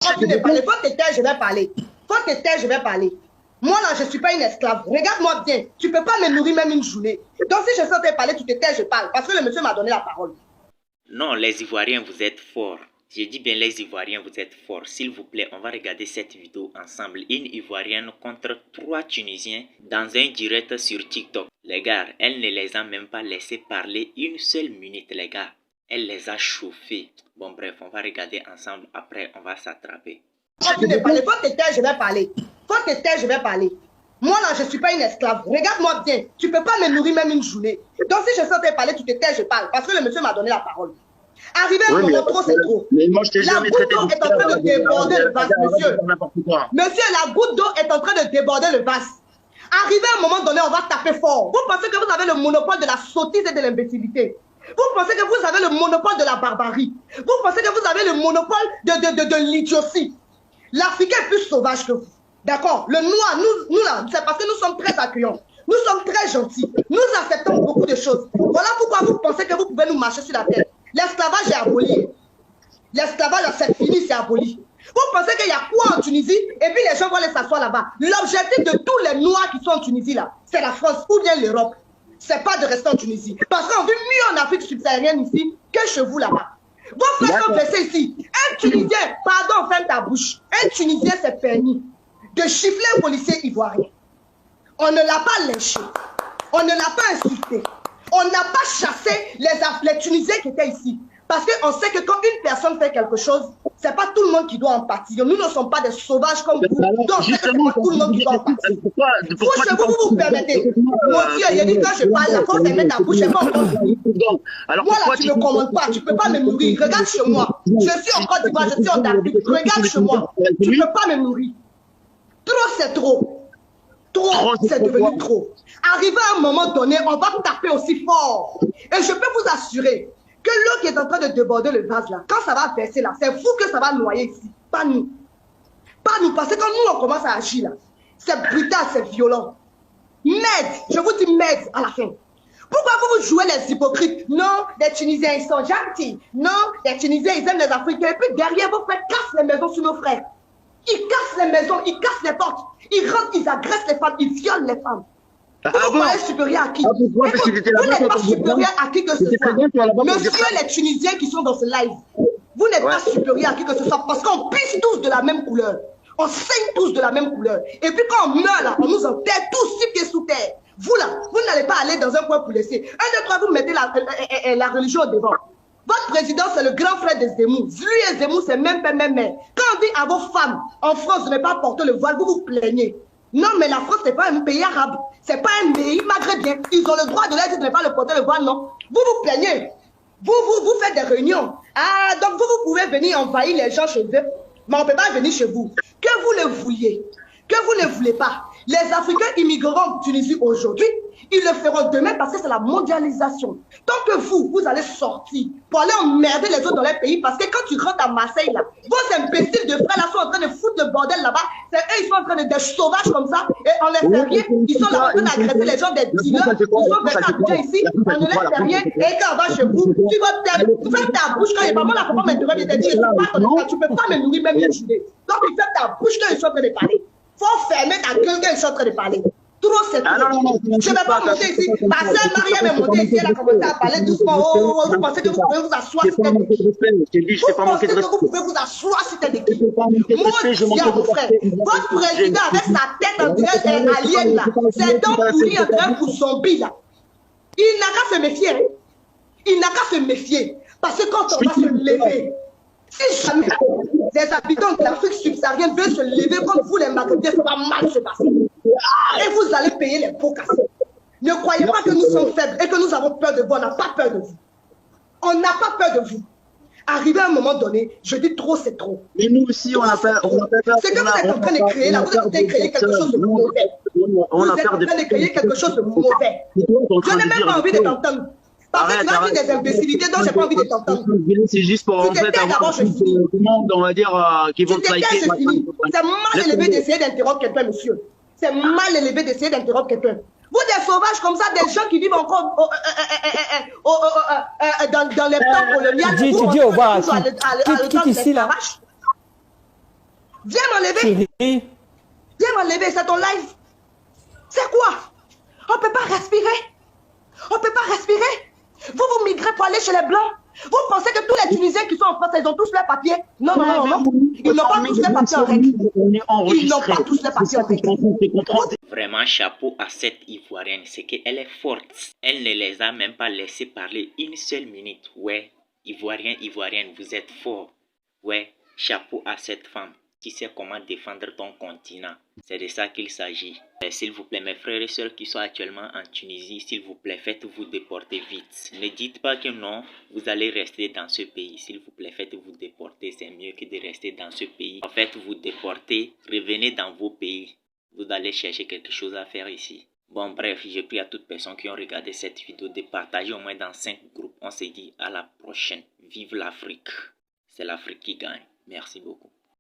Faut te taire, je vais parler. Faut te taire, je vais parler. Moi, là, je ne suis pas une esclave. Regarde-moi bien. Tu ne peux pas me nourrir même une journée. Donc, si je sens te parler, tu te tais, je parle. Parce que le monsieur m'a donné la parole. Non, les Ivoiriens, vous êtes forts. J'ai dit bien les Ivoiriens, vous êtes forts. S'il vous plaît, on va regarder cette vidéo ensemble. Une Ivoirienne contre 3 Tunisiens dans un direct sur TikTok. Les gars, elle ne les a même pas laissé parler une seule minute, les gars. Elle les a chauffés. Bon, bref, on va regarder ensemble. Après, on va s'attraper. Faut te taire, je vais parler. Faut te taire, je vais parler. Moi, là, je ne suis pas une esclave. Regarde-moi bien. Tu ne peux pas me nourrir même une journée. Donc, si je sens te parler, tu te tais, je parle. Parce que le monsieur m'a donné la parole. Arrivé à un moment, trop, c'est trop. Mais moi, je t'ai jamais traité de est en train de déborder le vase, monsieur. Monsieur, la goutte d'eau est en train de déborder le vase. Arrivé à un moment donné, on va taper fort. Vous pensez que vous avez le monopole de la sottise et de l'imbécilité. Vous pensez que vous avez le monopole de la barbarie. Vous pensez que vous avez le monopole de l'idiotie. L'Africain est plus sauvage que vous. D'accord? Le noir, nous là, c'est parce que nous sommes très accueillants. Nous sommes très gentils. Nous acceptons beaucoup de choses. Voilà pourquoi vous pensez que vous pouvez nous marcher sur la tête. L'esclavage est aboli. L'esclavage, c'est fini, c'est aboli. Vous pensez qu'il y a quoi en Tunisie et puis les gens vont aller s'asseoir là-bas. L'objectif de tous les noirs qui sont en Tunisie là, c'est la France ou bien l'Europe. C'est pas de rester en Tunisie. Parce qu'on vit mieux en Afrique subsaharienne ici que chez vous là-bas. Vos frères sont blessés ici. Un Tunisien, pardon, ferme ta bouche. Un Tunisien s'est permis de chiffler un policier ivoirien. On ne l'a pas lynché. On ne l'a pas insulté. On n'a pas chassé les Tunisiens qui étaient ici. Parce qu'on sait que quand une personne fait quelque chose, ce n'est pas tout le monde qui doit en pâtir. Nous ne sommes pas des sauvages comme vous. Donc, c'est pas tout le monde qui doit en pâtir. Vous, chez vous, vous permettez. Mon Dieu, il dit quand je parle, la force, elle met ta bouche. C'est pas encore. Moi, là, tu ne me commandes pas. Tu ne peux pas me nourrir. Regarde chez moi. Je suis en Côte d'Ivoire, je suis en Afrique. Regarde chez moi. Tu ne peux pas me nourrir. Trop, c'est trop. Trop, c'est devenu trop. Arrivé à un moment donné, on va taper aussi fort. Et je peux vous assurer que l'eau qui est en train de déborder le vase là, quand ça va verser là, c'est vous que ça va noyer ici, pas nous. Pas nous, parce que quand nous on commence à agir là, c'est brutal, c'est violent. Merde, je vous dis merde à la fin. Pourquoi vous jouez les hypocrites? Non, les Tunisiens ils sont gentils. Non, les Tunisiens ils aiment les Africains. Et puis derrière vous faites casse les maisons sur nos frères. Ils cassent les maisons, ils cassent les portes. Ils rentrent, ils agressent les femmes, ils violent les femmes. Vous êtes supérieur à qui? Vous n'êtes pas supérieur à qui que ce soit. Monsieur les Tunisiens qui sont dans ce live, vous n'êtes pas supérieur à qui que ce soit parce qu'on pisse tous de la même couleur. On saigne tous de la même couleur. Et puis quand on meurt là, on nous enterre tous 6 pieds sous terre. Vous là, vous n'allez pas aller dans un coin pour laisser. Un, deux, trois, vous mettez la religion devant. Votre président, c'est le grand frère de Zemmour. Lui et Zemmour, c'est même père, même mère. Quand on dit à vos femmes en France de ne pas porter le voile, vous vous plaignez. Non, mais la France, ce n'est pas un pays arabe. Ce n'est pas un pays maghrébien. Ils ont le droit de leur dire de ne pas le porter le voile, non. Vous vous plaignez. Vous faites des réunions. Ah, donc vous pouvez venir envahir les gens chez eux. Mais on ne peut pas venir chez vous. Que vous le vouliez, que vous ne voulez pas. Les Africains immigreront en Tunisie aujourd'hui. Ils le feront demain parce que c'est la mondialisation. Tant que vous allez sortir pour aller emmerder les autres dans les pays, parce que quand tu rentres à Marseille, là, vos imbéciles de frères là sont en train de foutre le bordel là-bas. C'est eux, ils sont en train de sauvages comme ça, et on les fait rien. Ils sont là en train d'agresser les gens des dealers. Ils sont venus ici, on ne les fait rien. Et quand on va chez vous, tu vas faire ta bouche quand il n'y a pas moi la papa me devrait te dire, tu ne peux pas me nourrir même une journée. Donc tu fais ta bouche quand ils sont en train de parler. Faut fermer ta gueule quand ils sont en train de parler. Trop, c'est trop. Je ne vais pas monter ici. Ma soeur Mariam est montée ici, elle a commencé à parler doucement. Oh, vous pensez que vous pouvez vous asseoir sur tête d'équipe? Vous pensez que vous pouvez vous asseoir sur tête d'équipe? Mon Dieu, mon frère, votre président avec sa tête en direct alien là, c'est donc pourri en train pour zombie là. Il n'a qu'à se méfier. Hein? Il n'a qu'à se méfier. Parce que quand on va se lever, si jamais les habitants de l'Afrique subsaharienne veulent se lever comme vous les Maghrébins, ça va mal se passer. Et vous allez payer les pots cassés. Ne croyez pas que nous sommes faibles et que nous avons peur de vous. On n'a pas peur de vous. On n'a pas peur de vous. Arrivé à un moment donné, je dis trop, c'est trop. Mais nous aussi, on a peur. C'est que vous êtes en train de créer là, vous êtes en train de créer quelque chose de mauvais. Vous êtes en train de créer quelque chose de mauvais. Je n'ai même pas envie de t'entendre. Parce que tu vas dire des imbécilités dont je n'ai pas envie de t'entendre. C'est juste pour en fait avoir tout le monde, on va dire, qui vont liker. C'est mal élevé d'essayer d'interrompre quelqu'un, monsieur. C'est mal élevé d'essayer d'interrompre quelqu'un. Vous, des sauvages comme ça, des gens qui vivent encore dans les temps coloniales, tu dis au bas, qui ici là? Viens m'enlever. Viens m'enlever, c'est ton live. C'est quoi? On ne peut pas respirer. On ne peut pas respirer. Vous migrez pour aller chez les Blancs. Vous pensez que tous les Tunisiens qui sont en France, ils ont tous leurs papiers? Non, non, non, non. Ils n'ont pas tous les papiers en règle. Ils n'ont pas tous les papiers en règle. Vraiment, chapeau à cette Ivoirienne. C'est qu'elle est forte. Elle ne les a même pas laissé parler une seule minute. Ouais, Ivoirien, Ivoirienne, vous êtes fort. Ouais, chapeau à cette femme qui sait comment défendre ton continent. C'est de ça qu'il s'agit. S'il vous plaît, mes frères et sœurs qui sont actuellement en Tunisie, s'il vous plaît, faites-vous déporter vite. Ne dites pas que non, vous allez rester dans ce pays. S'il vous plaît, faites-vous déporter. C'est mieux que de rester dans ce pays. En fait, vous déportez, revenez dans vos pays. Vous allez chercher quelque chose à faire ici. Bon, bref, je prie à toutes personnes qui ont regardé cette vidéo de partager au moins dans 5 groupes. On se dit à la prochaine. Vive l'Afrique. C'est l'Afrique qui gagne. Merci beaucoup.